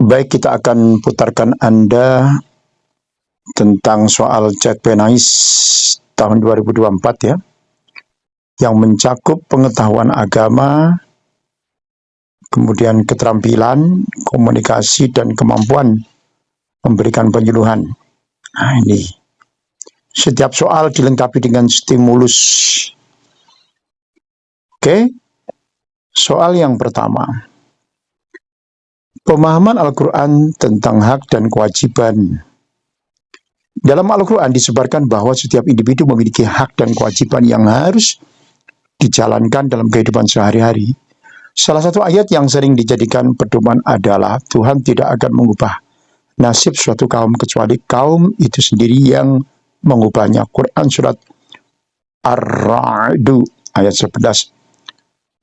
Baik, kita akan putarkan Anda tentang soal CPNAIS tahun 2024 ya, yang mencakup pengetahuan agama, kemudian keterampilan, komunikasi, dan kemampuan memberikan penyuluhan. Nah, ini. Setiap soal dilengkapi dengan stimulus. Oke, soal yang pertama. Pemahaman Al-Quran tentang hak dan kewajiban. Dalam Al-Quran disebarkan bahwa setiap individu memiliki hak dan kewajiban yang harus dijalankan dalam kehidupan sehari-hari. Salah satu ayat yang sering dijadikan pedoman adalah Tuhan tidak akan mengubah nasib suatu kaum kecuali kaum itu sendiri yang mengubahnya. Quran surat Ar-Ra'd ayat 11.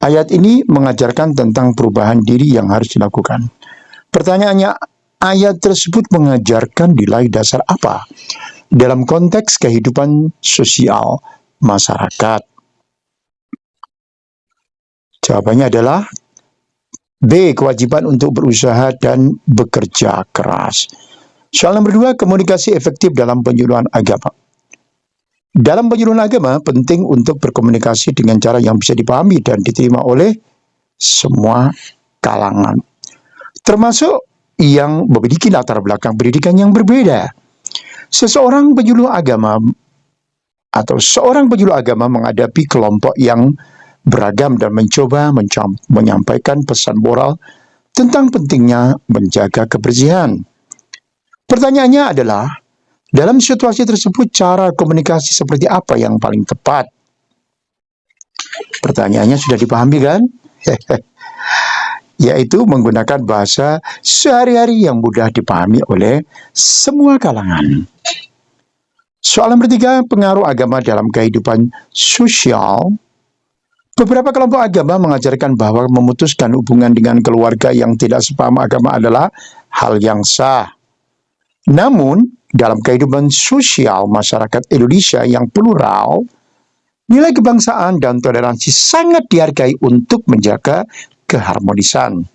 Ayat ini mengajarkan tentang perubahan diri yang harus dilakukan. Pertanyaannya, ayat tersebut mengajarkan nilai dasar apa dalam konteks kehidupan sosial masyarakat? Jawabannya adalah B. Kewajiban untuk berusaha dan bekerja keras. Soal nomor 2, komunikasi efektif dalam penyuluhan agama. Dalam penyuluhan agama, penting untuk berkomunikasi dengan cara yang bisa dipahami dan diterima oleh semua kalangan, termasuk yang memiliki latar belakang pendidikan yang berbeda. Seorang penyuluh agama menghadapi kelompok yang beragam dan mencoba menyampaikan pesan moral tentang pentingnya menjaga kebersihan. Pertanyaannya adalah, dalam situasi tersebut cara komunikasi seperti apa yang paling tepat? Pertanyaannya sudah dipahami kan? Yaitu menggunakan bahasa sehari-hari yang mudah dipahami oleh semua kalangan. Soal nomor 3, pengaruh agama dalam kehidupan sosial. Beberapa kelompok agama mengajarkan bahwa memutuskan hubungan dengan keluarga yang tidak sepaham agama adalah hal yang sah. Namun, dalam kehidupan sosial masyarakat Indonesia yang plural, nilai kebangsaan dan toleransi sangat dihargai untuk menjaga keharmonisan.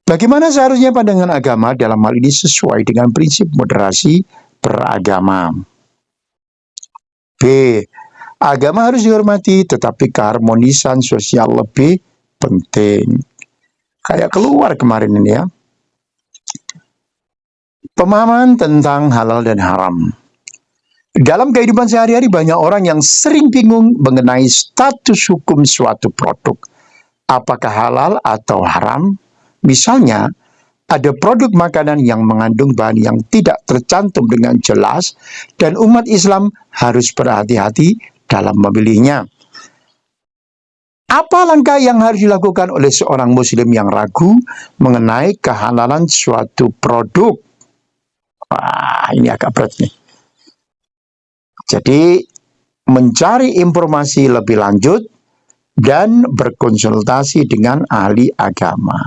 Bagaimana seharusnya pandangan agama dalam hal ini sesuai dengan prinsip moderasi beragama? B. Agama harus dihormati, tetapi keharmonisan sosial lebih penting. Kayak keluar kemarin ini ya. Pemahaman tentang halal dan haram. Dalam kehidupan sehari-hari banyak orang yang sering bingung mengenai status hukum suatu produk. Apakah halal atau haram? Misalnya, ada produk makanan yang mengandung bahan yang tidak tercantum dengan jelas dan umat Islam harus berhati-hati dalam memilihnya. Apa langkah yang harus dilakukan oleh seorang muslim yang ragu mengenai kehalalan suatu produk? Wah, ini agak berat nih. Jadi, mencari informasi lebih lanjut dan berkonsultasi dengan ahli agama.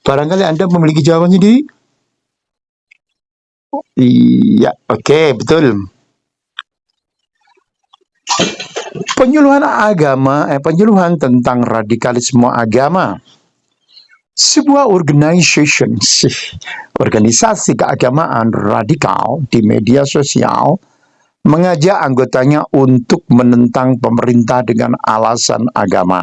Barangkali Anda memiliki jawabannya sendiri? Iya, oke, betul. Penyuluhan tentang radikalisme agama. Sebuah organisasi keagamaan radikal di media sosial mengajak anggotanya untuk menentang pemerintah dengan alasan agama.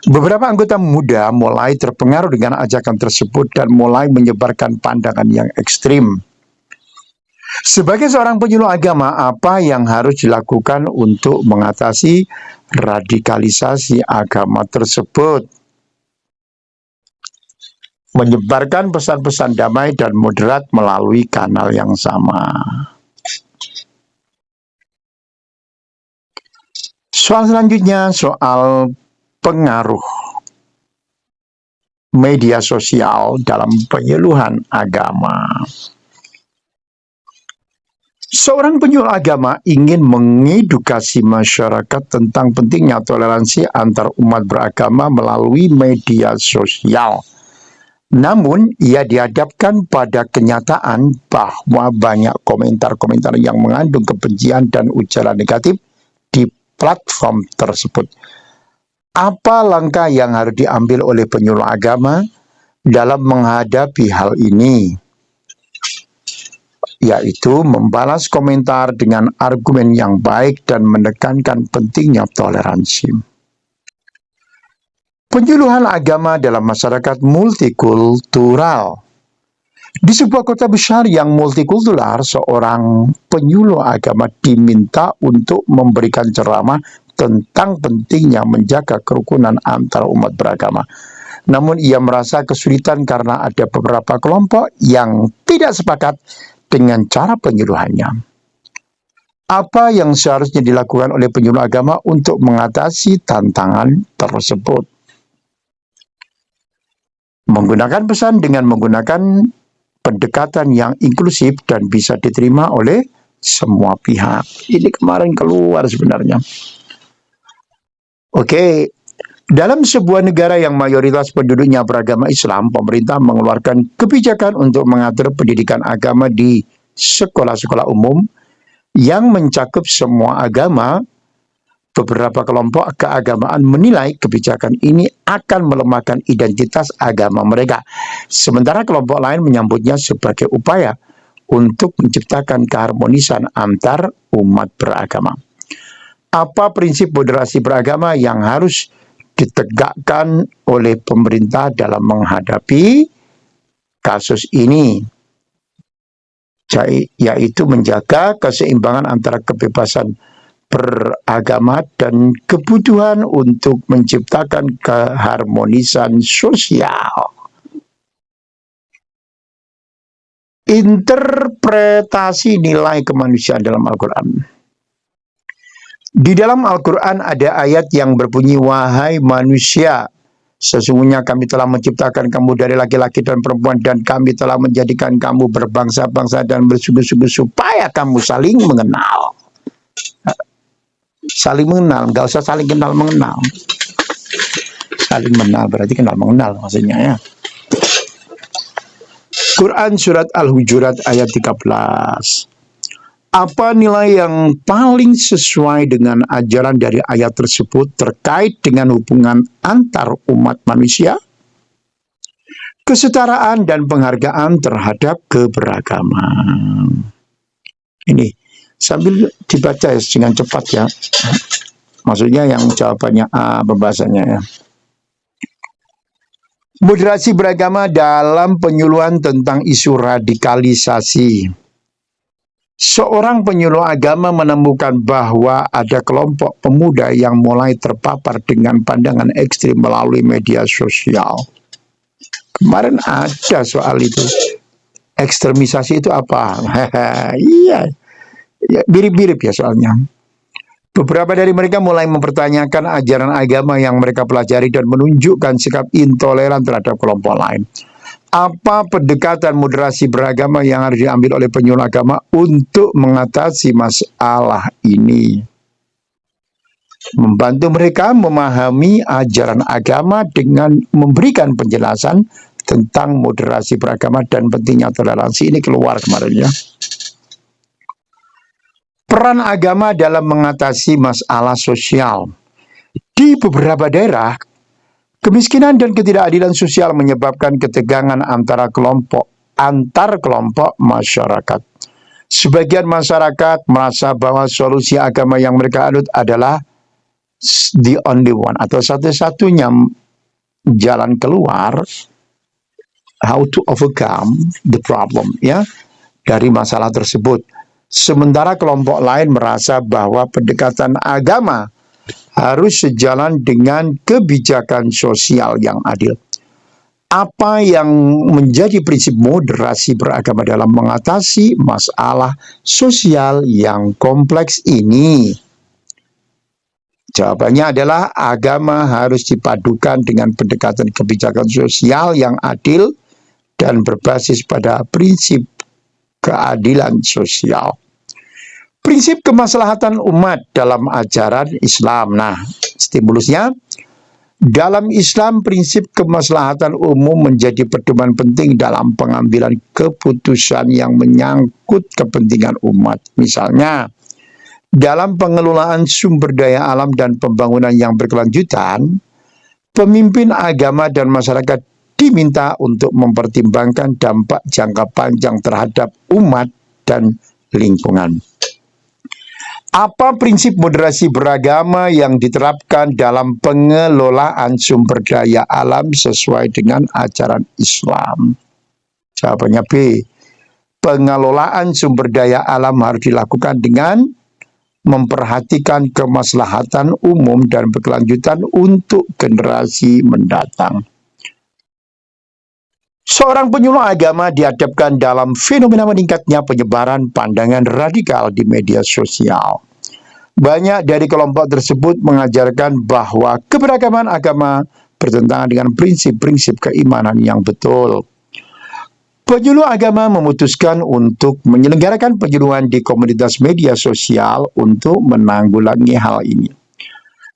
Beberapa anggota muda mulai terpengaruh dengan ajakan tersebut dan mulai menyebarkan pandangan yang ekstrim. Sebagai seorang penyuluh agama, apa yang harus dilakukan untuk mengatasi radikalisasi agama tersebut? Menyebarkan pesan-pesan damai dan moderat melalui kanal yang sama. Soal selanjutnya, soal pengaruh media sosial dalam penyuluhan agama. Seorang penyuluh agama ingin mengedukasi masyarakat tentang pentingnya toleransi antar umat beragama melalui media sosial. Namun, ia dihadapkan pada kenyataan bahwa banyak komentar-komentar yang mengandung kebencian dan ujaran negatif di platform tersebut. Apa langkah yang harus diambil oleh penyuluh agama dalam menghadapi hal ini, yaitu membalas komentar dengan argumen yang baik dan menekankan pentingnya toleransi. Penyuluhan agama dalam masyarakat multikultural. Di sebuah kota besar yang multikultural, seorang penyuluh agama diminta untuk memberikan ceramah tentang pentingnya menjaga kerukunan antar umat beragama. Namun ia merasa kesulitan karena ada beberapa kelompok yang tidak sepakat dengan cara penyuluhannya. Apa yang seharusnya dilakukan oleh penyuluh agama untuk mengatasi tantangan tersebut? Menggunakan pesan dengan menggunakan pendekatan yang inklusif dan bisa diterima oleh semua pihak. Ini kemarin keluar sebenarnya. Oke, dalam sebuah negara yang mayoritas penduduknya beragama Islam, pemerintah mengeluarkan kebijakan untuk mengatur pendidikan agama di sekolah-sekolah umum yang mencakup semua agama. Beberapa kelompok keagamaan menilai kebijakan ini akan melemahkan identitas agama mereka. Sementara kelompok lain menyambutnya sebagai upaya untuk menciptakan keharmonisan antar umat beragama. Apa prinsip moderasi beragama yang harus ditegakkan oleh pemerintah dalam menghadapi kasus ini? Yaitu menjaga keseimbangan antara kebebasan beragama dan kebutuhan untuk menciptakan keharmonisan sosial. Interpretasi nilai kemanusiaan dalam Al-Quran. Di dalam Al-Quran ada ayat yang berbunyi, "Wahai manusia, sesungguhnya kami telah menciptakan kamu dari laki-laki dan perempuan, dan kami telah menjadikan kamu berbangsa-bangsa dan bersuku-suku supaya kamu saling mengenal." Saling mengenal, nggak usah saling kenal mengenal. Saling mengenal berarti kenal mengenal maksudnya ya. Quran Surat Al-Hujurat ayat 13. Apa nilai yang paling sesuai dengan ajaran dari ayat tersebut terkait dengan hubungan antar umat manusia? Kesetaraan dan penghargaan terhadap keberagaman. Ini sambil dibaca ya, dengan cepat ya. Maksudnya yang jawabannya A, pembahasannya ya. Moderasi beragama dalam penyuluhan tentang isu radikalisasi. Seorang penyuluh agama menemukan bahwa ada kelompok pemuda yang mulai terpapar dengan pandangan ekstrim melalui media sosial. Kemarin ada soal itu. Ekstremisasi itu apa? Iya. Ya, mirip-mirip ya soalnya. Beberapa dari mereka mulai mempertanyakan ajaran agama yang mereka pelajari dan menunjukkan sikap intoleran terhadap kelompok lain. Apa pendekatan moderasi beragama yang harus diambil oleh penyuluh agama untuk mengatasi masalah ini? Membantu mereka memahami ajaran agama dengan memberikan penjelasan tentang moderasi beragama dan pentingnya toleransi. Ini keluar kemarin ya. Peran agama dalam mengatasi masalah sosial. Di beberapa daerah, kemiskinan dan ketidakadilan sosial menyebabkan ketegangan antar kelompok masyarakat. Sebagian masyarakat merasa bahwa solusi agama yang mereka anut adalah the only one atau satu-satunya jalan keluar, how to overcome the problem ya dari masalah tersebut. Sementara kelompok lain merasa bahwa pendekatan agama harus sejalan dengan kebijakan sosial yang adil. Apa yang menjadi prinsip moderasi beragama dalam mengatasi masalah sosial yang kompleks ini? Jawabannya adalah agama harus dipadukan dengan pendekatan kebijakan sosial yang adil dan berbasis pada prinsip keadilan sosial. Prinsip kemaslahatan umat dalam ajaran Islam. Nah, stimulusnya, dalam Islam prinsip kemaslahatan umum menjadi pedoman penting dalam pengambilan keputusan yang menyangkut kepentingan umat. Misalnya, dalam pengelolaan sumber daya alam dan pembangunan yang berkelanjutan, pemimpin agama dan masyarakat diminta untuk mempertimbangkan dampak jangka panjang terhadap umat dan lingkungan. Apa prinsip moderasi beragama yang diterapkan dalam pengelolaan sumber daya alam sesuai dengan ajaran Islam? Jawabannya B. Pengelolaan sumber daya alam harus dilakukan dengan memperhatikan kemaslahatan umum dan berkelanjutan untuk generasi mendatang. Seorang penyuluh agama dihadapkan dalam fenomena meningkatnya penyebaran pandangan radikal di media sosial. Banyak dari kelompok tersebut mengajarkan bahwa keberagaman agama bertentangan dengan prinsip-prinsip keimanan yang betul. Penyuluh agama memutuskan untuk menyelenggarakan penyuluhan di komunitas media sosial untuk menanggulangi hal ini.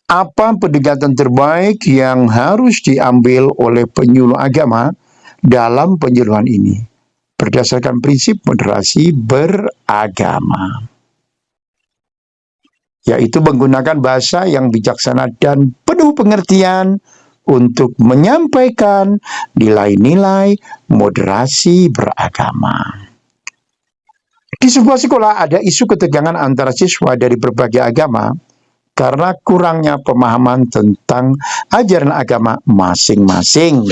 Apa pendekatan terbaik yang harus diambil oleh penyuluh agama dalam penyuluhan ini? Berdasarkan prinsip moderasi beragama, yaitu menggunakan bahasa yang bijaksana dan penuh pengertian untuk menyampaikan nilai-nilai moderasi beragama. Di sebuah sekolah ada isu ketegangan antara siswa dari berbagai agama karena kurangnya pemahaman tentang ajaran agama masing-masing.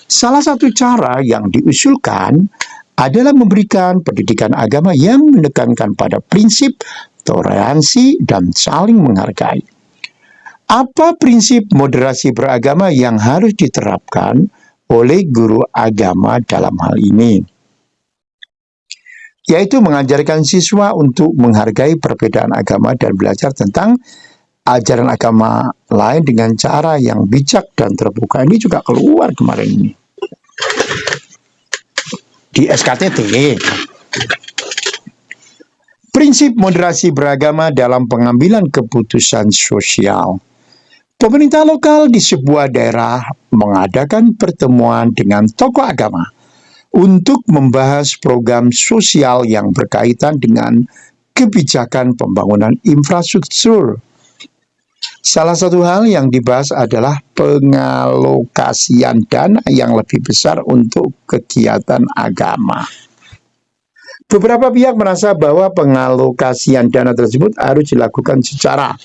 Salah satu cara yang diusulkan adalah memberikan pendidikan agama yang menekankan pada prinsip toleransi dan saling menghargai. Apa prinsip moderasi beragama yang harus diterapkan oleh guru agama dalam hal ini? Yaitu mengajarkan siswa untuk menghargai perbedaan agama dan belajar tentang ajaran agama lain dengan cara yang bijak dan terbuka. Ini juga keluar kemarin ini di SKTT. Prinsip moderasi beragama dalam pengambilan keputusan sosial. Pemerintah lokal di sebuah daerah mengadakan pertemuan dengan tokoh agama untuk membahas program sosial yang berkaitan dengan kebijakan pembangunan infrastruktur. Salah satu hal yang dibahas adalah pengalokasian dana yang lebih besar untuk kegiatan agama. Beberapa pihak merasa bahwa pengalokasian dana tersebut harus dilakukan secara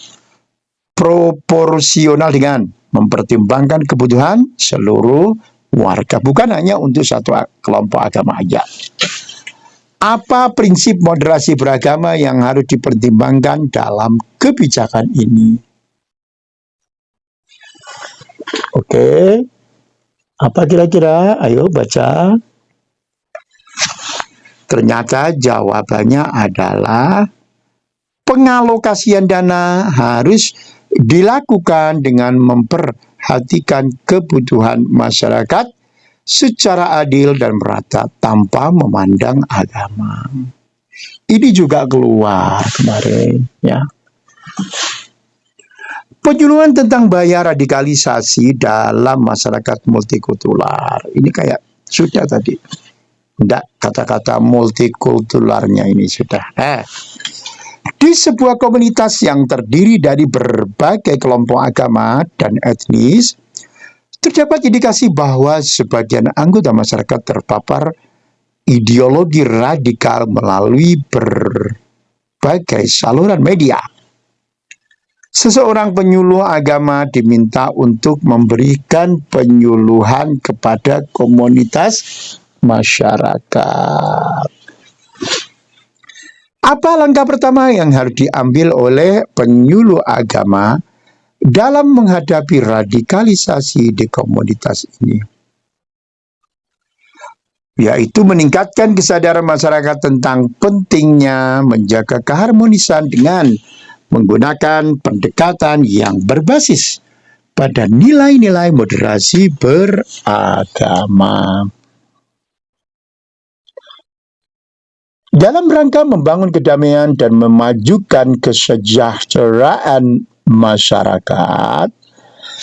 proporsional dengan mempertimbangkan kebutuhan seluruh warga, bukan hanya untuk satu kelompok agama aja. Apa prinsip moderasi beragama yang harus dipertimbangkan dalam kebijakan ini? Oke, apa kira-kira? Ayo baca. Ternyata jawabannya adalah pengalokasian dana harus dilakukan dengan memperhatikan kebutuhan masyarakat secara adil dan merata tanpa memandang agama. Ini juga keluar kemarin, ya. Penyuluhan tentang bahaya radikalisasi dalam masyarakat multikultural. Ini kayak sudah tadi. Tidak, kata-kata multikulturalnya ini sudah. Di sebuah komunitas yang terdiri dari berbagai kelompok agama dan etnis, terdapat indikasi bahwa sebagian anggota masyarakat terpapar ideologi radikal melalui berbagai saluran media. Seseorang penyuluh agama diminta untuk memberikan penyuluhan kepada komunitas masyarakat. Apa langkah pertama yang harus diambil oleh penyuluh agama dalam menghadapi radikalisasi di komunitas ini? Yaitu meningkatkan kesadaran masyarakat tentang pentingnya menjaga keharmonisan dengan menggunakan pendekatan yang berbasis pada nilai-nilai moderasi beragama. Dalam rangka membangun kedamaian dan memajukan kesejahteraan masyarakat,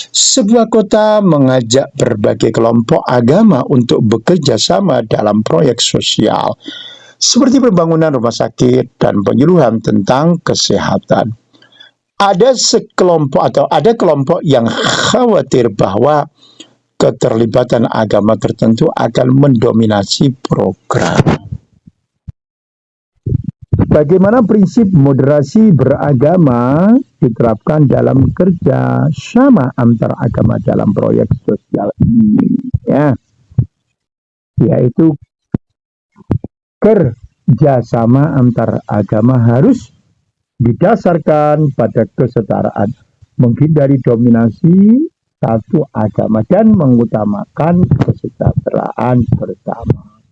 sebuah kota mengajak berbagai kelompok agama untuk bekerja sama dalam proyek sosial, seperti pembangunan rumah sakit dan penyuluhan tentang kesehatan. Ada kelompok yang khawatir bahwa keterlibatan agama tertentu akan mendominasi program. Bagaimana prinsip moderasi beragama diterapkan dalam kerja sama antar agama dalam proyek sosial ini, ya, yaitu kerjasama antar agama harus didasarkan pada kesetaraan, menghindari dominasi satu agama dan mengutamakan kesejahteraan bersama.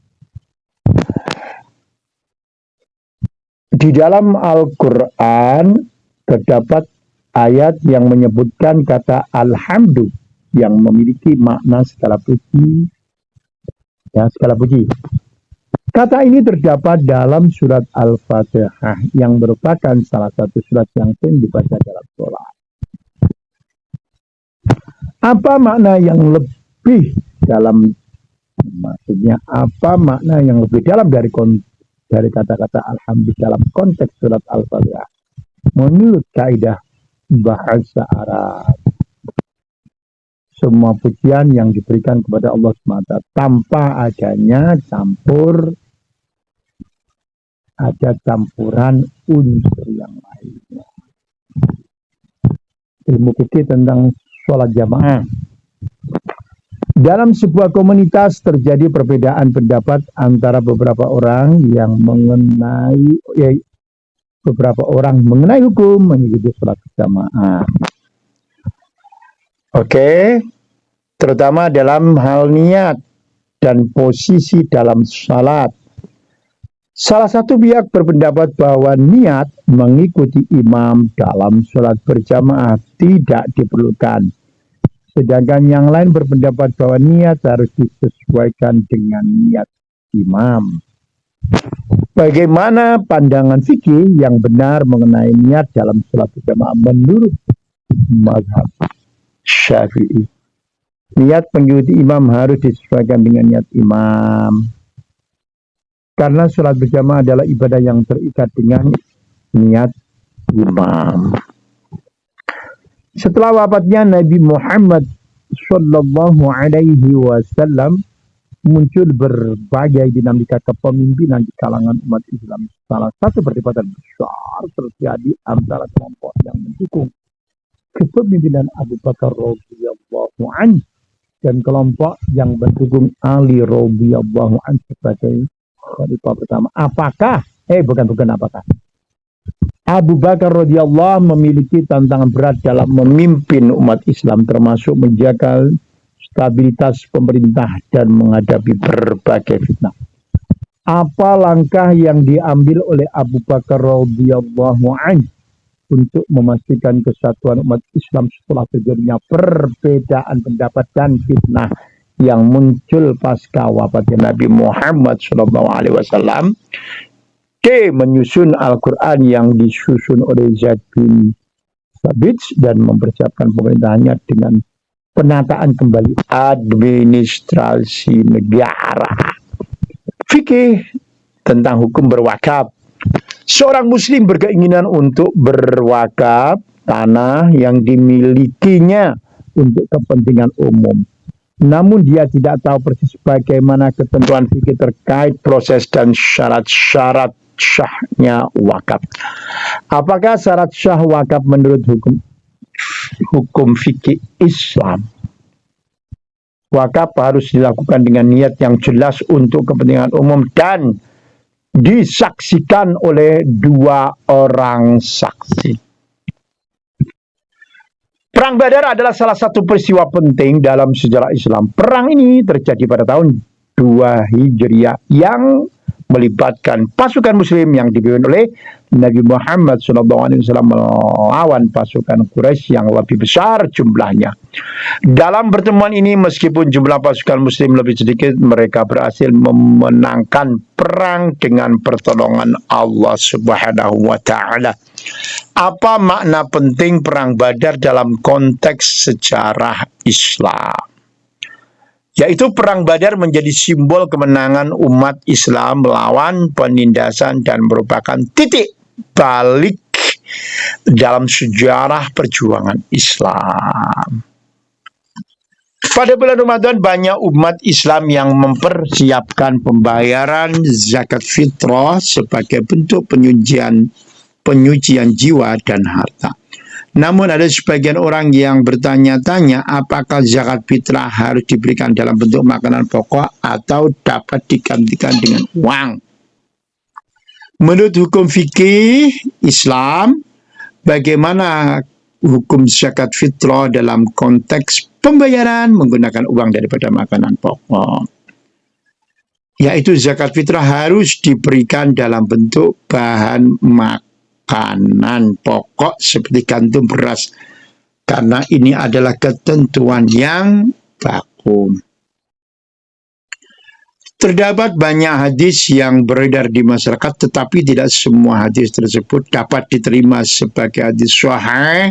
Di dalam Al-Quran terdapat ayat yang menyebutkan kata alhamdu yang memiliki makna segala puji. Ya, segala puji. Kata ini terdapat dalam surat Al-Fatihah yang merupakan salah satu surat yang sering dibaca dalam sholat. Apa makna yang lebih dalam, maksudnya apa makna yang lebih dalam dari kata-kata alhamdulillah dalam konteks surat Al-Fatihah? Menurut kaidah bahasa Arab, semua pujian yang diberikan kepada Allah SWT tanpa adanya ada campuran unsur yang lainnya. Ilmu fikih tentang sholat jamaah. Dalam sebuah komunitas terjadi perbedaan pendapat antara beberapa orang mengenai hukum mengikuti sholat jamaah. Oke, terutama dalam hal niat dan posisi dalam salat. Salah satu pihak berpendapat bahwa niat mengikuti imam dalam sholat berjamaah tidak diperlukan. Sedangkan yang lain berpendapat bahwa niat harus disesuaikan dengan niat imam. Bagaimana pandangan fikih yang benar mengenai niat dalam sholat berjamaah menurut mazhab Syafi'i? Niat mengikuti imam harus disesuaikan dengan niat imam. Karena sholat berjamaah adalah ibadah yang terikat dengan niat imam. Setelah wafatnya Nabi Muhammad Sallallahu Alaihi Wasallam, muncul berbagai dinamika kepemimpinan di kalangan umat Islam. Salah satu perdebatan besar terjadi antara kelompok yang mendukung kepemimpinan Abu Bakar radhiyallahu anhu dan kelompok yang mendukung Ali radhiyallahu anhu sebagai khalifah pertama. Apakah Abu Bakar radhiyallahu memiliki tantangan berat dalam memimpin umat Islam, termasuk menjaga stabilitas pemerintah dan menghadapi berbagai fitnah. Apa langkah yang diambil oleh Abu Bakar radhiyallahu anhu untuk memastikan kesatuan umat Islam setelah terjadinya perbedaan pendapat dan fitnah yang muncul pasca wafatnya Nabi Muhammad SAW? D. Menyusun Al-Quran yang disusun oleh Zaid bin Thabit dan mempersiapkan pemerintahannya dengan penataan kembali administrasi negara. Fikih tentang hukum berwakaf. Seorang muslim berkeinginan untuk berwakaf tanah yang dimilikinya untuk kepentingan umum. Namun dia tidak tahu persis bagaimana ketentuan fikih terkait proses dan syarat-syarat syahnya wakaf. Apakah syarat syah wakaf menurut hukum fikih Islam? Wakaf harus dilakukan dengan niat yang jelas untuk kepentingan umum dan disaksikan oleh 2 orang saksi. Perang Badar adalah salah satu peristiwa penting dalam sejarah Islam. Perang ini terjadi pada tahun 2 Hijriah yang melibatkan pasukan muslim yang dipimpin oleh Nabi Muhammad SAW melawan pasukan Quraisy yang lebih besar jumlahnya. Dalam pertemuan ini, meskipun jumlah pasukan muslim lebih sedikit, mereka berhasil memenangkan perang dengan pertolongan Allah Subhanahu wa Ta'ala. Apa makna penting perang Badar dalam konteks sejarah Islam? Yaitu perang Badar menjadi simbol kemenangan umat Islam melawan penindasan dan merupakan titik balik dalam sejarah perjuangan Islam. Pada bulan Ramadan banyak umat Islam yang mempersiapkan pembayaran zakat fitrah sebagai bentuk penyucian jiwa dan harta. Namun ada sebagian orang yang bertanya-tanya apakah zakat fitrah harus diberikan dalam bentuk makanan pokok atau dapat digantikan dengan uang. Menurut hukum fikih Islam, bagaimana hukum zakat fitrah dalam konteks pembayaran menggunakan uang daripada makanan pokok? Yaitu zakat fitrah harus diberikan dalam bentuk bahan makanan pokok seperti gandum, beras, karena ini adalah ketentuan yang baku. Terdapat banyak hadis yang beredar di masyarakat, tetapi tidak semua hadis tersebut dapat diterima sebagai hadis sahih.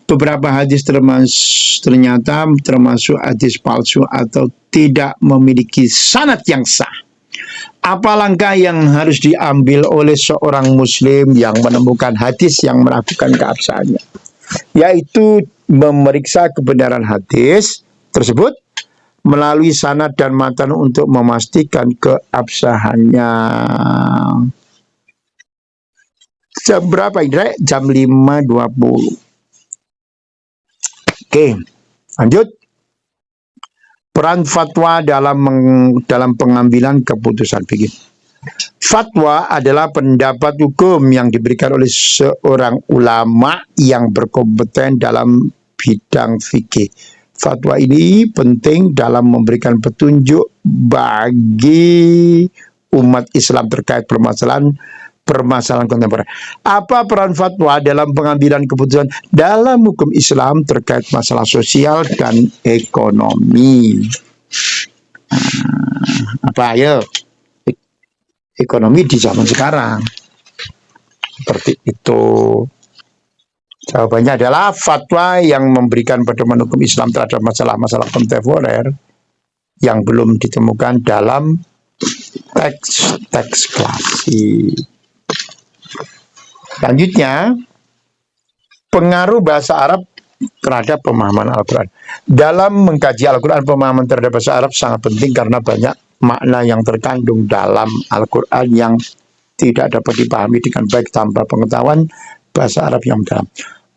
Beberapa hadis ternyata termasuk hadis palsu atau tidak memiliki sanad yang sah. Apa langkah yang harus diambil oleh seorang muslim yang menemukan hadis yang meragukan keabsahannya? Yaitu memeriksa kebenaran hadis tersebut melalui sanad dan matan untuk memastikan keabsahannya. Jam berapa Indra? Jam 5.20. Oke, lanjut. Peran fatwa dalam pengambilan keputusan fikih. Fatwa adalah pendapat hukum yang diberikan oleh seorang ulama yang berkompeten dalam bidang fikih. Fatwa ini penting dalam memberikan petunjuk bagi umat Islam terkait permasalahan kontemporer. Apa peran fatwa dalam pengambilan keputusan dalam hukum Islam terkait masalah sosial dan ekonomi? Apa ayo? Ekonomi di zaman sekarang. Seperti itu. Jawabannya adalah fatwa yang memberikan pedoman hukum Islam terhadap masalah-masalah kontemporer yang belum ditemukan dalam teks klasik. Selanjutnya, pengaruh bahasa Arab terhadap pemahaman Al-Quran. Dalam mengkaji Al-Quran, pemahaman terhadap bahasa Arab sangat penting karena banyak makna yang terkandung dalam Al-Quran yang tidak dapat dipahami dengan baik tanpa pengetahuan bahasa Arab yang dalam.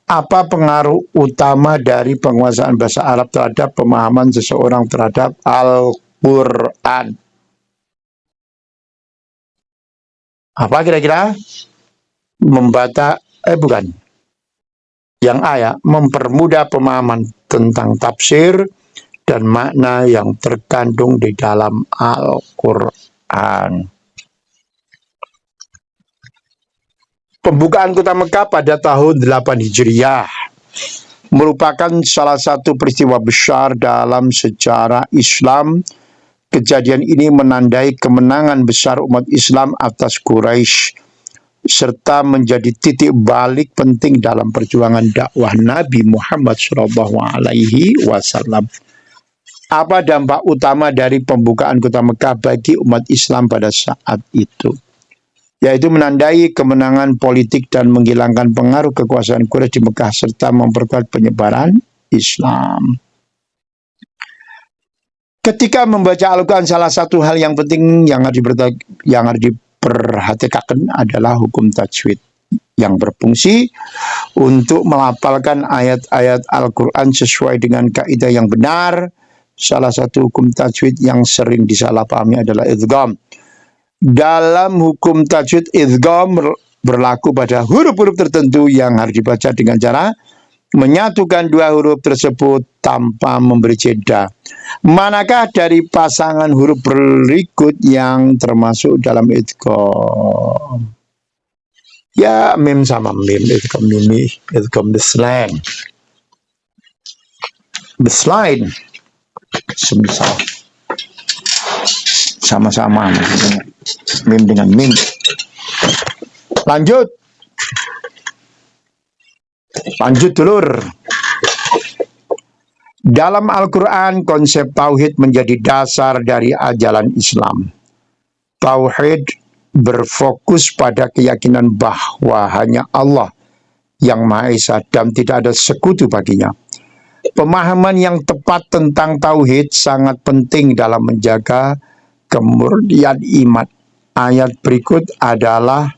Apa pengaruh utama dari penguasaan bahasa Arab terhadap pemahaman seseorang terhadap Al-Quran? Apa kira-kira? Mempermudah pemahaman tentang tafsir dan makna yang terkandung di dalam Al-Quran. Pembukaan kota Mekah pada tahun 8 Hijriah merupakan salah satu peristiwa besar dalam sejarah Islam. Kejadian ini menandai kemenangan besar umat Islam atas Quraisy serta menjadi titik balik penting dalam perjuangan dakwah Nabi Muhammad SAW. Apa dampak utama dari pembukaan kota Mekah bagi umat Islam pada saat itu? Yaitu menandai kemenangan politik dan menghilangkan pengaruh kekuasaan Quraisy di Mekah serta memperkuat penyebaran Islam. Ketika membaca Al-Quran, salah satu hal yang penting yang harus diperhatikan adalah hukum tajwid yang berfungsi untuk melafalkan ayat-ayat Al-Quran sesuai dengan kaidah yang benar. Salah satu hukum tajwid yang sering disalahpahami adalah idgham. Dalam hukum tajwid, idgham berlaku pada huruf-huruf tertentu yang harus dibaca dengan cara menyatukan dua huruf tersebut tanpa memberi jeda. Manakah dari pasangan huruf berikut yang termasuk dalam idgham? Ya, mim sama mim, idgham mimi, idgham bislain. Bislain, semisal sama-sama mim dengan mim. Lanjut dulur. Dalam Al-Quran, konsep tauhid menjadi dasar dari ajaran Islam. Tauhid berfokus pada keyakinan bahwa hanya Allah yang Maha Esa dan tidak ada sekutu baginya. Pemahaman yang tepat tentang tauhid sangat penting dalam menjaga kemurnian iman. Ayat berikut adalah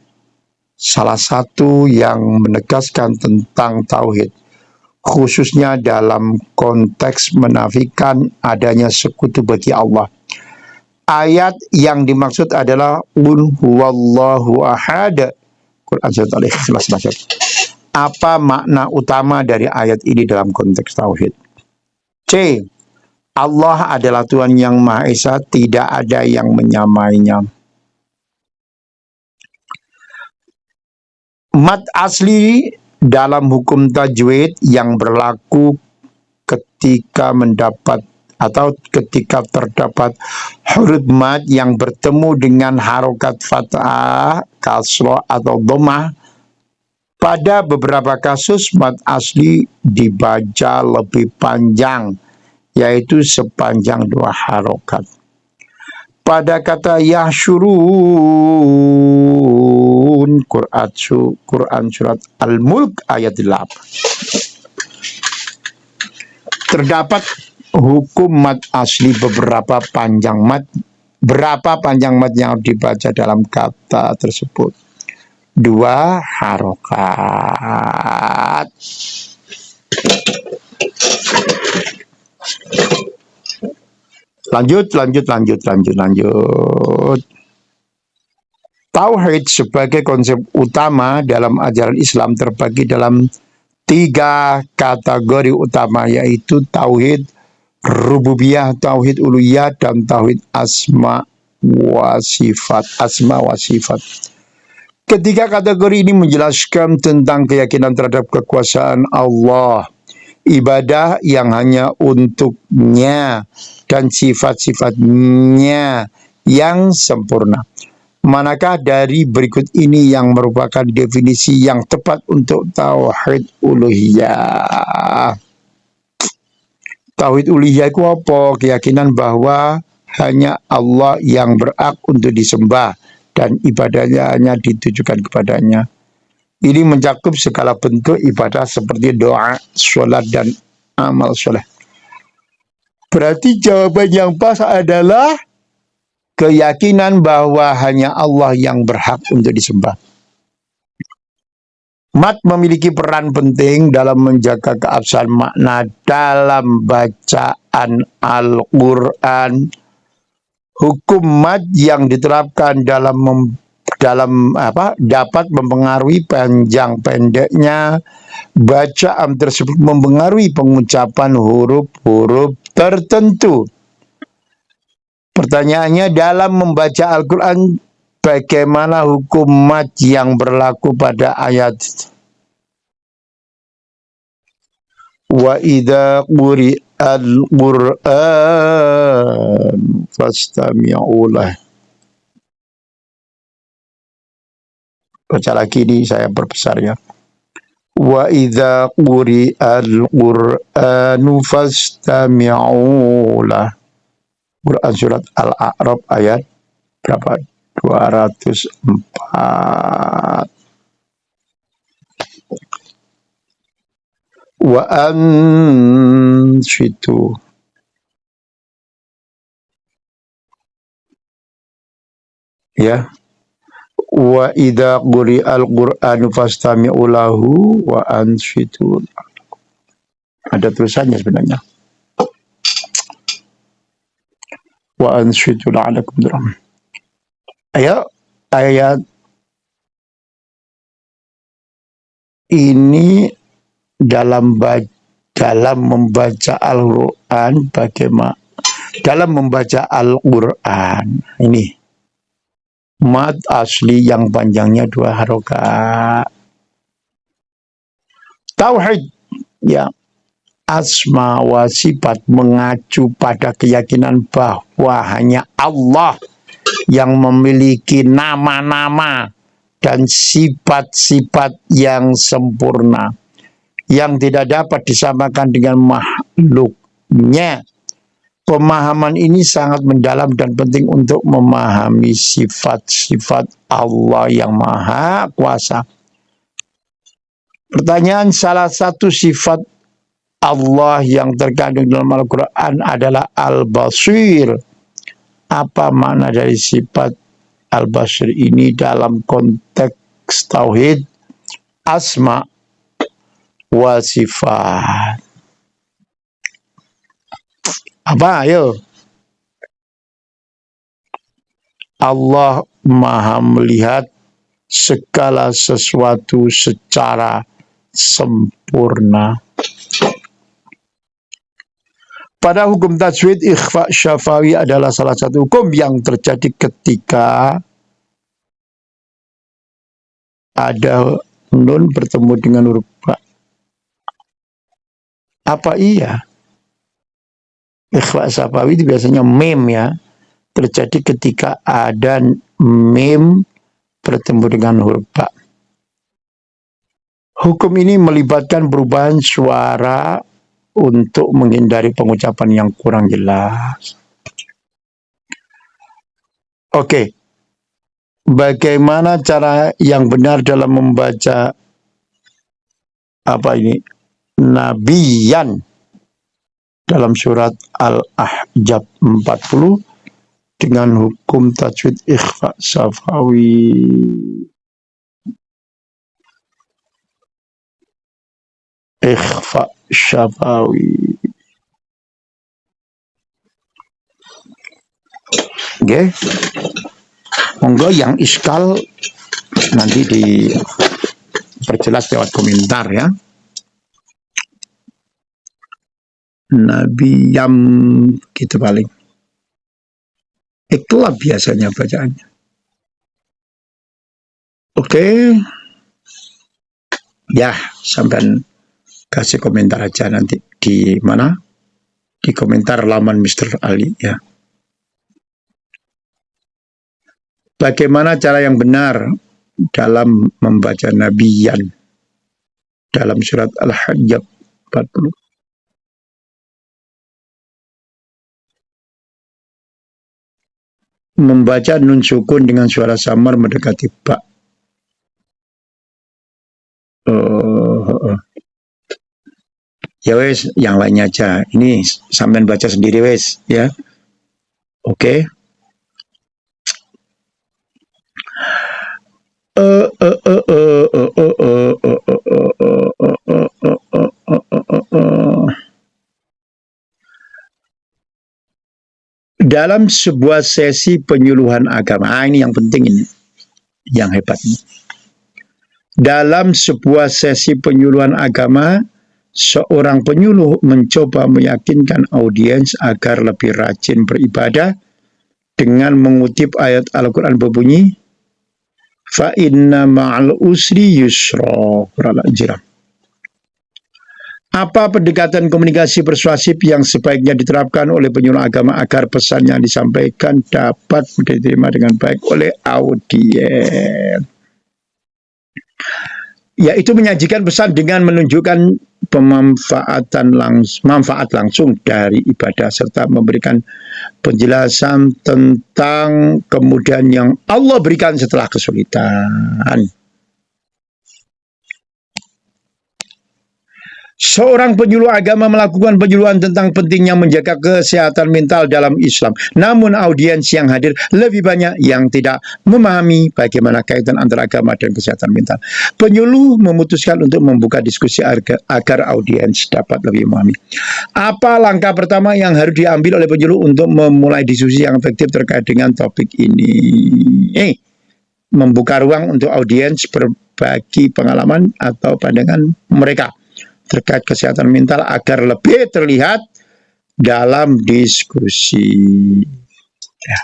salah satu yang menegaskan tentang tauhid, khususnya dalam konteks menafikan adanya sekutu bagi Allah. Ayat yang dimaksud adalah Qul huwallahu ahad. Quran surat Al-Ikhlas. Apa makna utama dari ayat ini dalam konteks tauhid? C. Allah adalah Tuhan yang Maha Esa, tidak ada yang menyamainya. Mad asli dalam hukum tajwid yang berlaku ketika mendapat atau ketika terdapat huruf mad yang bertemu dengan harokat fathah, kasroh atau dhammah. Pada beberapa kasus mad asli dibaca lebih panjang, yaitu sepanjang 2 harokat. Pada kata yahsyurun, Quran surat Al-Mulk ayat 8. Terdapat hukum mad asli beberapa panjang mad. Berapa panjang mad yang dibaca dalam kata tersebut? 2 harokat. Lanjut. Tauhid sebagai konsep utama dalam ajaran Islam terbagi dalam 3 kategori utama, yaitu tauhid rububiyah, tauhid uluhiyah, dan tauhid asma wa sifat. Ketiga kategori ini menjelaskan tentang keyakinan terhadap kekuasaan Allah, ibadah yang hanya untuknya, dan sifat-sifatnya yang sempurna. Manakah dari berikut ini yang merupakan definisi yang tepat untuk tauhid uluhiyah? Tauhid uluhiyah itu apa? Keyakinan bahwa hanya Allah yang berhak untuk disembah dan ibadahnya hanya ditujukan kepadanya. Ini mencakup segala bentuk ibadah seperti doa, sholat, dan amal soleh. Berarti jawaban yang pas adalah keyakinan bahwa hanya Allah yang berhak untuk disembah. Mad memiliki peran penting dalam menjaga keabsahan makna dalam bacaan Al-Quran. Hukum mad yang diterapkan dapat mempengaruhi panjang pendeknya bacaan tersebut, mempengaruhi pengucapan huruf-huruf tertentu. Pertanyaannya, dalam membaca Al-Quran, bagaimana hukum mad yang berlaku pada ayat wa idza quri'al Qur'an fastami'u lah. Baca lagi ini, saya perbesar ya. Wa idza quri'al Qur'anu fastami'u lah. Quran surat Al-A'raf ayat berapa? 204. Wa ansitu. Ya. Wa idza quri'al Qur'anu fastami'u lahu wa ansitu. Ada tulisannya sebenarnya. Wa ansitu la'alakum turhamun. Ayat ini dalam membaca Al-Quran, bagaimana dalam membaca Al-Quran ini mad asli yang panjangnya 2 harokat. Tauhid ya, asma wa sifat mengacu pada keyakinan bahwa hanya Allah yang memiliki nama-nama dan sifat-sifat yang sempurna, yang tidak dapat disamakan dengan makhluknya. Pemahaman ini sangat mendalam dan penting untuk memahami sifat-sifat Allah yang maha kuasa. Pertanyaan, salah satu sifat Allah yang terkandung dalam Al-Quran adalah Al-Basir. Apa makna dari sifat Al-Basir ini dalam konteks tauhid asma wa sifat? Apa ayo? Allah Maha melihat segala sesuatu secara sempurna. Pada hukum tajwid, ikhfa syafawi adalah salah satu hukum yang terjadi ketika ada nun bertemu dengan huruf ba. Apa iya? Ikhfa syafawi itu biasanya mim ya. Terjadi ketika ada mim bertemu dengan huruf ba. Hukum ini melibatkan perubahan suara untuk menghindari pengucapan yang kurang jelas. Oke. Bagaimana cara yang benar dalam membaca apa ini? Nabiyan dalam surat Al-Ahzab 40 dengan hukum tajwid ikhfa syafawi. Ikhfa syafawi. Oke. Monggo yang iskal nanti diperjelas lewat komentar ya. Nabi yang gitu paling. Itulah biasanya bacaannya. Oke. Ya, sampai kasih komentar aja nanti di mana? Di komentar laman Mr. Ali ya. Bagaimana cara yang benar dalam membaca Nabiyan dalam surat Al-Ahzab 40? Membaca nun sukun dengan suara samar mendekati ba. Ya wes, yang lainnya aja. Ini sampean baca sendiri wes ya. Oke. Dalam sebuah sesi penyuluhan agama, ini yang penting ini, yang hebat ini. Dalam sebuah sesi penyuluhan agama, seorang penyuluh mencoba meyakinkan audiens agar lebih rajin beribadah dengan mengutip ayat Al-Quran berbunyi, fa inna ma'al usri yusra. Apa pendekatan komunikasi persuasif yang sebaiknya diterapkan oleh penyuluh agama agar pesan yang disampaikan dapat diterima dengan baik oleh audiens? Yaitu menyajikan pesan dengan menunjukkan manfaat langsung dari ibadah serta memberikan penjelasan tentang kemudahan yang Allah berikan setelah kesulitan. Seorang penyuluh agama melakukan penyuluhan tentang pentingnya menjaga kesehatan mental dalam Islam. Namun audiens yang hadir lebih banyak yang tidak memahami bagaimana kaitan antara agama dan kesehatan mental. Penyuluh memutuskan untuk membuka diskusi agar audiens dapat lebih memahami. Apa langkah pertama yang harus diambil oleh penyuluh untuk memulai diskusi yang efektif terkait dengan topik ini? Membuka ruang untuk audiens berbagi pengalaman atau pandangan mereka terkait kesehatan mental agar lebih terlihat dalam diskusi. Ya.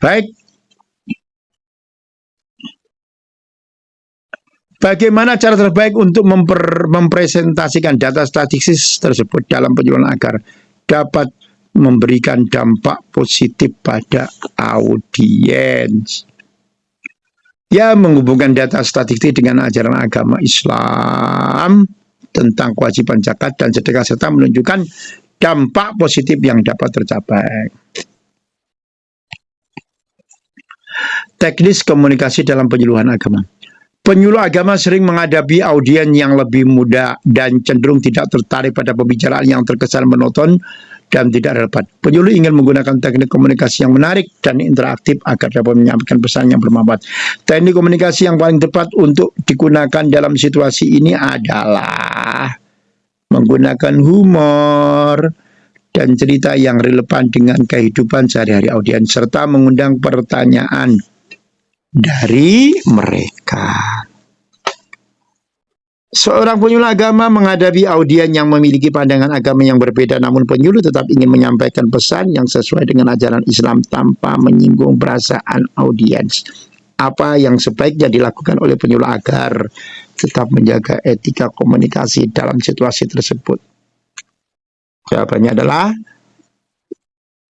Baik. Bagaimana cara terbaik untuk mempresentasikan data statistik tersebut dalam penyuluhan agar dapat memberikan dampak positif pada audiens? Ya, menghubungkan data statistik dengan ajaran agama Islam tentang kewajiban zakat dan sedekah serta menunjukkan dampak positif yang dapat tercapai. Teknis komunikasi dalam penyuluhan agama. Penyuluh agama sering menghadapi audiens yang lebih muda dan cenderung tidak tertarik pada pembicaraan yang terkesan monoton dan tidak relevan. Penyuluh ingin menggunakan teknik komunikasi yang menarik dan interaktif agar dapat menyampaikan pesan yang bermanfaat. Teknik komunikasi yang paling tepat untuk digunakan dalam situasi ini adalah menggunakan humor dan cerita yang relevan dengan kehidupan sehari-hari audiens serta mengundang pertanyaan dari mereka. Seorang penyuluh agama menghadapi audiens yang memiliki pandangan agama yang berbeda, namun penyuluh tetap ingin menyampaikan pesan yang sesuai dengan ajaran Islam tanpa menyinggung perasaan audiens. Apa yang sebaiknya dilakukan oleh penyuluh agar tetap menjaga etika komunikasi dalam situasi tersebut? Jawabannya adalah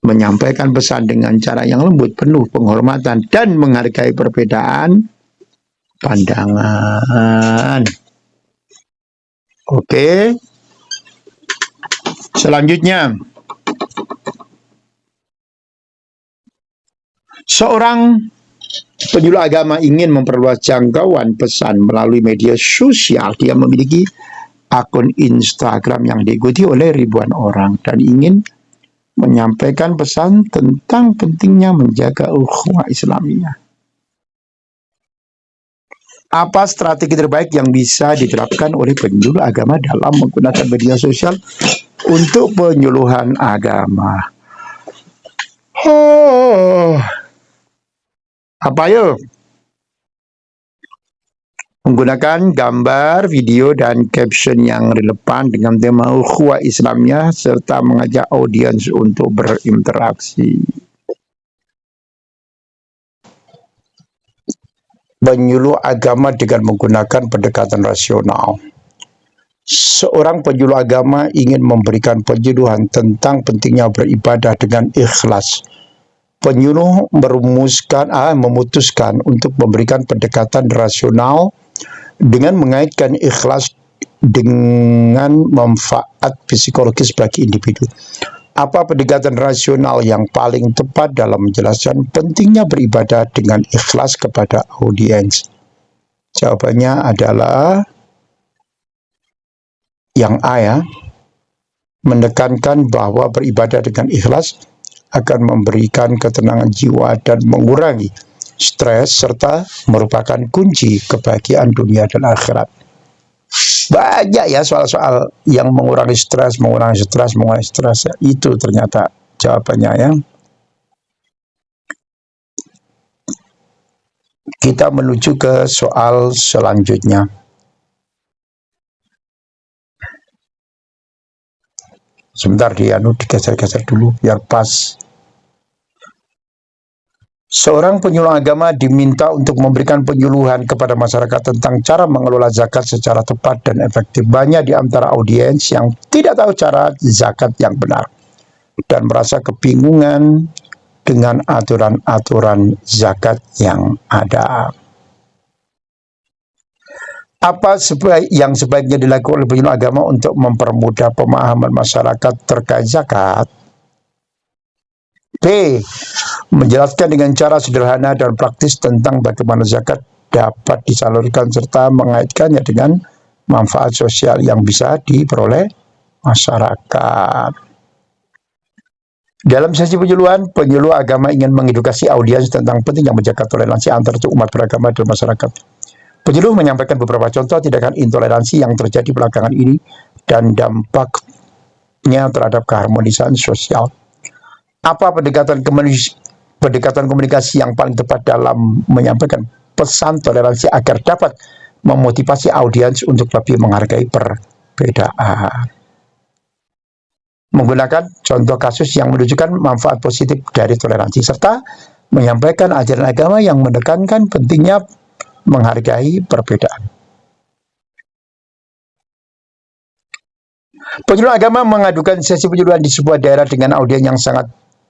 menyampaikan pesan dengan cara yang lembut, penuh penghormatan, dan menghargai perbedaan pandangan. Oke. Selanjutnya, seorang penyuluh agama ingin memperluas jangkauan pesan melalui media sosial. Dia memiliki akun Instagram yang diikuti oleh ribuan orang dan ingin menyampaikan pesan tentang pentingnya menjaga ukhuwah Islamiyah. Apa strategi terbaik yang bisa diterapkan oleh penyuluh agama dalam menggunakan media sosial untuk penyuluhan agama? Apa yuk? Menggunakan gambar, video, dan caption yang relevan dengan tema ukhuwah Islamiyah serta mengajak audiens untuk berinteraksi. Penyuluh agama dengan menggunakan pendekatan rasional. Seorang penyuluh agama ingin memberikan penyuluhan tentang pentingnya beribadah dengan ikhlas. Penyuluh memutuskan untuk memberikan pendekatan rasional dengan mengaitkan ikhlas dengan manfaat psikologis bagi individu. Apa pendekatan rasional yang paling tepat dalam menjelaskan pentingnya beribadah dengan ikhlas kepada audiens? Jawabannya adalah yang A ya, menekankan bahwa beribadah dengan ikhlas akan memberikan ketenangan jiwa dan mengurangi stres serta merupakan kunci kebahagiaan dunia dan akhirat. Banyak ya soal-soal yang mengurangi stres. Itu ternyata jawabannya ya. Kita menuju ke soal selanjutnya. Sebentar digeser-geser dulu biar pas. Seorang penyuluh agama diminta untuk memberikan penyuluhan kepada masyarakat tentang cara mengelola zakat secara tepat dan efektif. Banyak di antara audiens yang tidak tahu cara zakat yang benar dan merasa kebingungan dengan aturan-aturan zakat yang ada. Apa yang sebaiknya dilakukan oleh penyuluh agama untuk mempermudah pemahaman masyarakat terkait zakat? B. Menjelaskan dengan cara sederhana dan praktis tentang bagaimana zakat dapat disalurkan serta mengaitkannya dengan manfaat sosial yang bisa diperoleh masyarakat. Dalam sesi penyuluhan, penyuluh agama ingin mengedukasi audiens tentang pentingnya menjaga toleransi antar umat beragama dan masyarakat. Penyuluh menyampaikan beberapa contoh tindakan intoleransi yang terjadi belakangan ini dan dampaknya terhadap keharmonisan sosial. Apa pendekatan komunikasi yang paling tepat dalam menyampaikan pesan toleransi agar dapat memotivasi audiens untuk lebih menghargai perbedaan? Menggunakan contoh kasus yang menunjukkan manfaat positif dari toleransi serta menyampaikan ajaran agama yang menekankan pentingnya menghargai perbedaan. Penyuluh agama mengadukan sesi penyuluhan di sebuah daerah dengan audiens yang sangat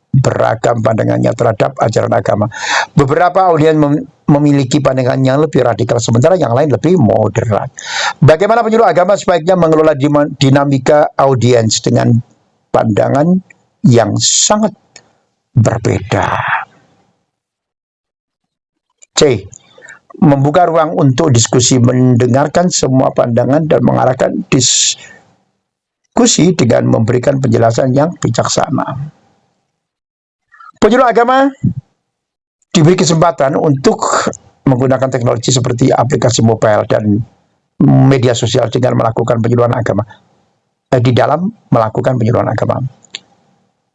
beragam pandangannya terhadap ajaran agama. Beberapa audiens memiliki pandangan yang lebih radikal, sementara yang lain lebih moderat. Bagaimana penyuluh agama sebaiknya mengelola dinamika audiens dengan pandangan yang sangat berbeda? C. membuka ruang untuk diskusi, mendengarkan semua pandangan dan mengarahkan diskusi dengan memberikan penjelasan yang bijaksana. Penyuluh agama diberi kesempatan untuk menggunakan teknologi seperti aplikasi mobile dan media sosial dengan melakukan penyuluhan agama. Di dalam melakukan penyuluhan agama,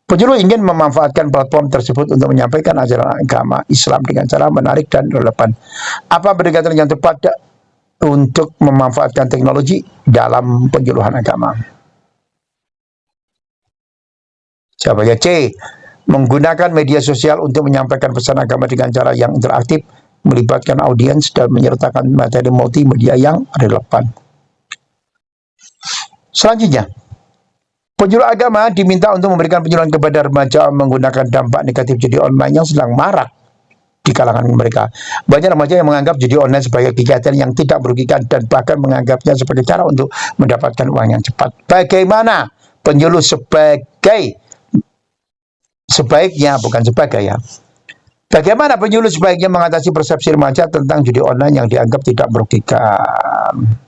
penyuluh ingin memanfaatkan platform tersebut untuk menyampaikan ajaran agama Islam dengan cara menarik dan relevan. Apa pendekatan yang tepat untuk memanfaatkan teknologi dalam penyuluhan agama? Jawabannya C. Menggunakan media sosial untuk menyampaikan pesan agama dengan cara yang interaktif, melibatkan audiens dan menyertakan materi multimedia yang relevan. Selanjutnya, penyuluh agama diminta untuk memberikan penyuluhan kepada remaja menggunakan dampak negatif judi online yang sedang marak di kalangan mereka. Banyak remaja yang menganggap judi online sebagai kegiatan yang tidak merugikan dan bahkan menganggapnya sebagai cara untuk mendapatkan uang yang cepat. Bagaimana penyuluh sebaiknya, bukan sebagai ya. Bagaimana penyuluh sebaiknya mengatasi persepsi remaja tentang judi online yang dianggap tidak merugikan?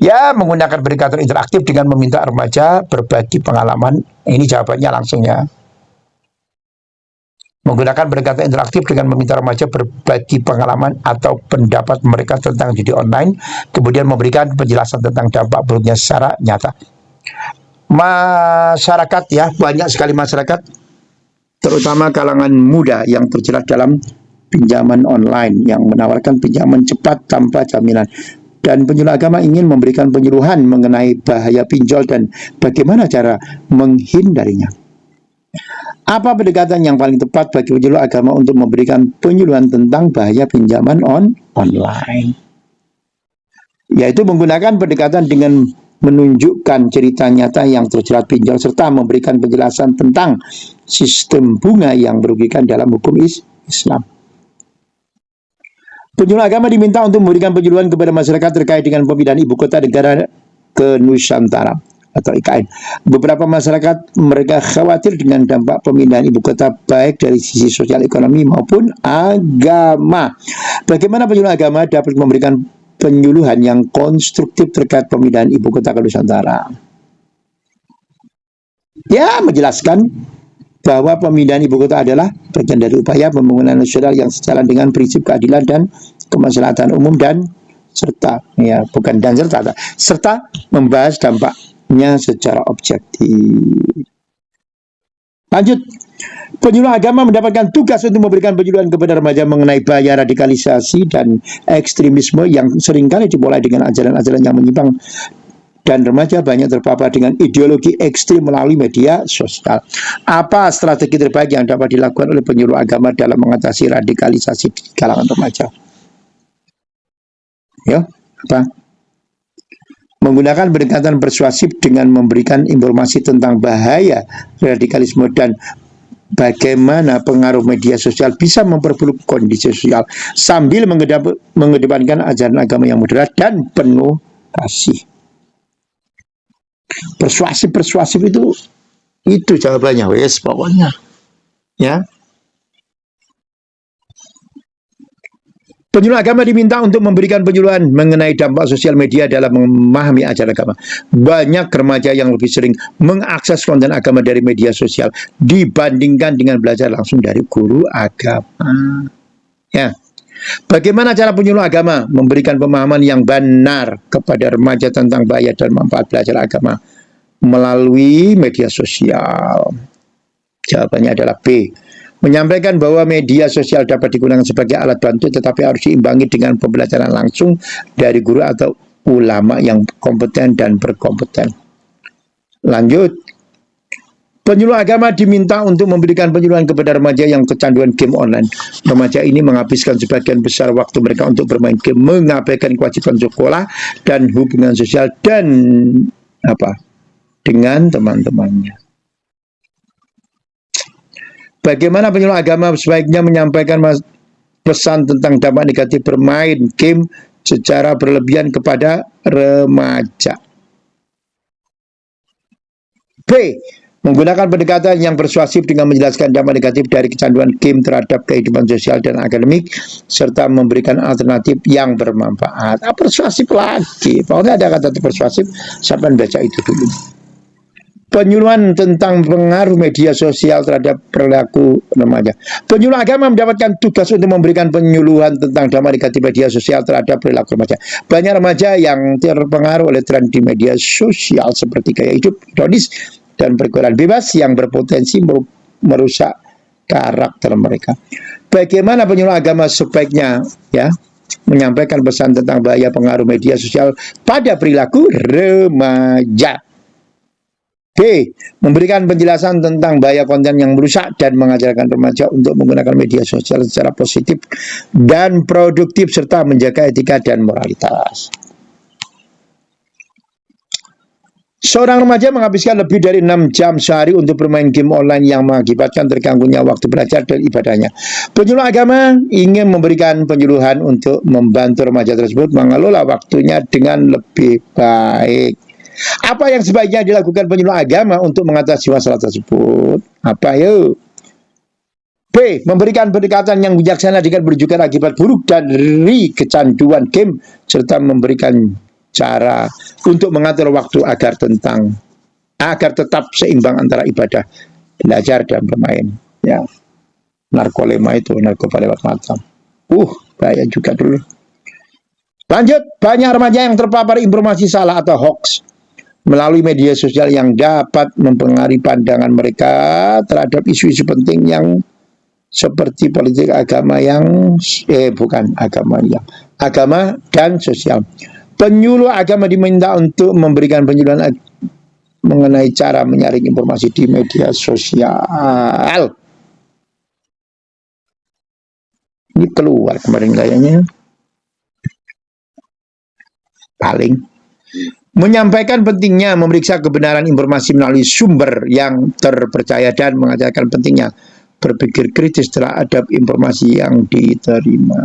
Ya, menggunakan pendekatan interaktif dengan meminta remaja berbagi pengalaman. Ini jawabannya langsung ya. Menggunakan pendekatan interaktif dengan meminta remaja berbagi pengalaman atau pendapat mereka tentang judi online, kemudian memberikan penjelasan tentang dampak buruknya secara nyata. Masyarakat ya, banyak sekali masyarakat, terutama kalangan muda yang terjerat dalam pinjaman online yang menawarkan pinjaman cepat tanpa jaminan. Dan penyuluh agama ingin memberikan penyuluhan mengenai bahaya pinjol dan bagaimana cara menghindarinya. Apa pendekatan yang paling tepat bagi penyuluh agama untuk memberikan penyuluhan tentang bahaya pinjaman online? Yaitu menggunakan pendekatan dengan menunjukkan cerita nyata yang terjerat pinjol serta memberikan penjelasan tentang sistem bunga yang merugikan dalam hukum Islam. Penyuluh agama diminta untuk memberikan penyuluhan kepada masyarakat terkait dengan pemindahan ibu kota negara ke Nusantara atau IKN. Beberapa masyarakat mereka khawatir dengan dampak pemindahan ibu kota baik dari sisi sosial ekonomi maupun agama. Bagaimana penyuluh agama dapat memberikan penyuluhan yang konstruktif terkait pemindahan ibu kota ke Nusantara? Ya, menjelaskan bahwa pemindahan ibu kota adalah bagian dari upaya pembangunan nasional yang sejalan dengan prinsip keadilan dan kemaslahatan umum dan serta membahas dampaknya secara objektif. Lanjut, penyuluh agama mendapatkan tugas untuk memberikan penyuluhan kepada remaja mengenai bahaya radikalisasi dan ekstremisme yang seringkali dimulai dengan ajaran-ajaran yang menyimpang, dan remaja banyak terpapar dengan ideologi ekstrim melalui media sosial. Apa strategi terbaik yang dapat dilakukan oleh penyuluh agama dalam mengatasi radikalisasi di kalangan remaja? Ya, apa? Menggunakan pendekatan persuasif dengan memberikan informasi tentang bahaya radikalisme dan bagaimana pengaruh media sosial bisa memperburuk kondisi sosial sambil mengedepankan ajaran agama yang moderat dan penuh kasih. Persuasif itu jawabannya, wes pokoknya ya. Penyuluh agama diminta untuk memberikan penyuluhan mengenai dampak sosial media dalam memahami ajaran agama. Banyak remaja yang lebih sering mengakses konten agama dari media sosial dibandingkan dengan belajar langsung dari guru agama. Ya. Bagaimana cara penyuluh agama memberikan pemahaman yang benar kepada remaja tentang bahaya dan manfaat belajar agama melalui media sosial? Jawabannya adalah B. Menyampaikan bahwa media sosial dapat digunakan sebagai alat bantu tetapi harus diimbangi dengan pembelajaran langsung dari guru atau ulama yang kompeten dan berkompeten. Lanjut. Penyuluh agama diminta untuk memberikan penyuluhan kepada remaja yang kecanduan game online. Remaja ini menghabiskan sebagian besar waktu mereka untuk bermain game, mengabaikan kewajiban sekolah dan hubungan sosial dengan teman-temannya. Bagaimana penyuluh agama sebaiknya menyampaikan pesan tentang dampak negatif bermain game secara berlebihan kepada remaja? B. Menggunakan pendekatan yang persuasif dengan menjelaskan dampak negatif dari kecanduan game terhadap kehidupan sosial dan akademik, serta memberikan alternatif yang bermanfaat. Persuasif lagi. Pokoknya ada kata persuasif, siapa yang baca itu dulu. Penyuluhan tentang pengaruh media sosial terhadap perilaku remaja. Penyuluh agama mendapatkan tugas untuk memberikan penyuluhan tentang dampak negatif media sosial terhadap perilaku remaja. Banyak remaja yang terpengaruh oleh tren di media sosial seperti gaya hidup hedonis dan pergaulan bebas yang berpotensi merusak karakter mereka. Bagaimana penyuluh agama sebaiknya menyampaikan pesan tentang bahaya pengaruh media sosial pada perilaku remaja? B. Memberikan penjelasan tentang bahaya konten yang merusak dan mengajarkan remaja untuk menggunakan media sosial secara positif dan produktif serta menjaga etika dan moralitas. Seorang remaja menghabiskan lebih dari 6 jam sehari untuk bermain game online yang mengakibatkan terganggunya waktu belajar dan ibadahnya. Penyuluh agama ingin memberikan penyuluhan untuk membantu remaja tersebut mengelola waktunya dengan lebih baik. Apa yang sebaiknya dilakukan penyuluh agama untuk mengatasi masalah tersebut? Apa yuk? B. Memberikan pendekatan yang bijaksana dengan menunjukkan akibat buruk dari kecanduan game serta memberikan cara untuk mengatur waktu agar tetap seimbang antara ibadah, belajar dan bermain. Ya, narkolema itu narkoba lewat mata. Bahaya juga dulu. Lanjut, banyak remaja yang terpapar informasi salah atau hoax melalui media sosial yang dapat mempengaruhi pandangan mereka terhadap isu-isu penting yang seperti politik, agama dan sosial. Penyuluh agama diminta untuk memberikan penyuluhan mengenai cara menyaring informasi di media sosial. Ini keluar kemarin kayaknya. Paling menyampaikan pentingnya memeriksa kebenaran informasi melalui sumber yang terpercaya dan mengajarkan pentingnya berpikir kritis terhadap informasi yang diterima.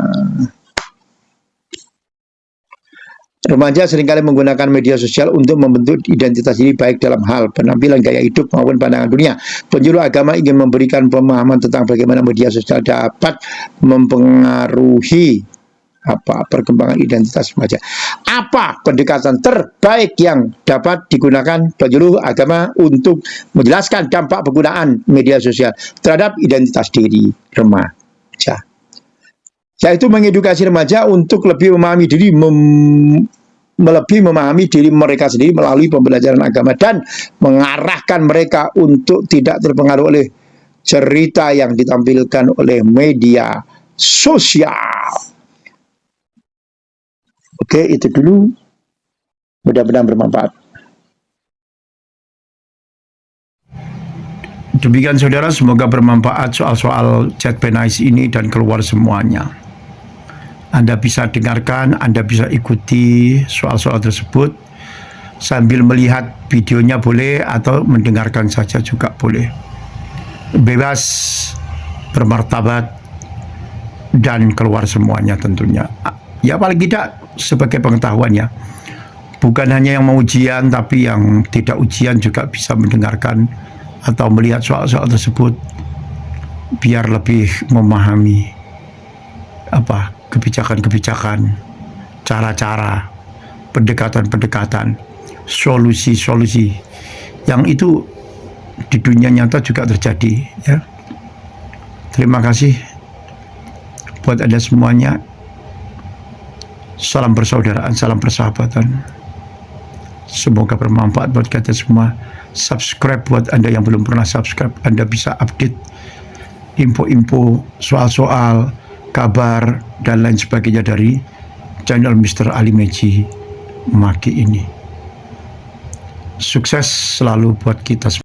Remaja seringkali menggunakan media sosial untuk membentuk identitas diri baik dalam hal penampilan, gaya hidup maupun pandangan dunia. Penyuluh agama ingin memberikan pemahaman tentang bagaimana media sosial dapat mempengaruhi perkembangan identitas remaja. Apa pendekatan terbaik yang dapat digunakan penyuluh agama untuk menjelaskan dampak penggunaan media sosial terhadap identitas diri remaja? Yaitu mengedukasi remaja untuk lebih memahami diri mereka sendiri melalui pembelajaran agama dan mengarahkan mereka untuk tidak terpengaruh oleh cerita yang ditampilkan oleh media sosial. Oke, itu dulu. Mudah-mudahan bermanfaat. Demikian saudara, semoga bermanfaat soal-soal chat penais ini dan keluar semuanya. Anda bisa dengarkan, Anda bisa ikuti soal-soal tersebut sambil melihat videonya boleh atau mendengarkan saja juga boleh. Bebas, bermartabat, dan keluar semuanya tentunya. Ya paling tidak sebagai pengetahuan ya. Bukan hanya yang mau ujian, tapi yang tidak ujian juga bisa mendengarkan atau melihat soal-soal tersebut biar lebih memahami kebijakan-kebijakan, cara-cara, pendekatan-pendekatan, solusi-solusi yang itu di dunia nyata juga terjadi ya. Terima kasih buat Anda semuanya. Salam persaudaraan, salam persahabatan. Semoga bermanfaat buat kita semua. Subscribe buat Anda yang belum pernah subscribe. Anda bisa update info-info, soal-soal, kabar, dan lain sebagainya dari channel Mr. Ali Meji Maki ini. Sukses selalu buat kita semua.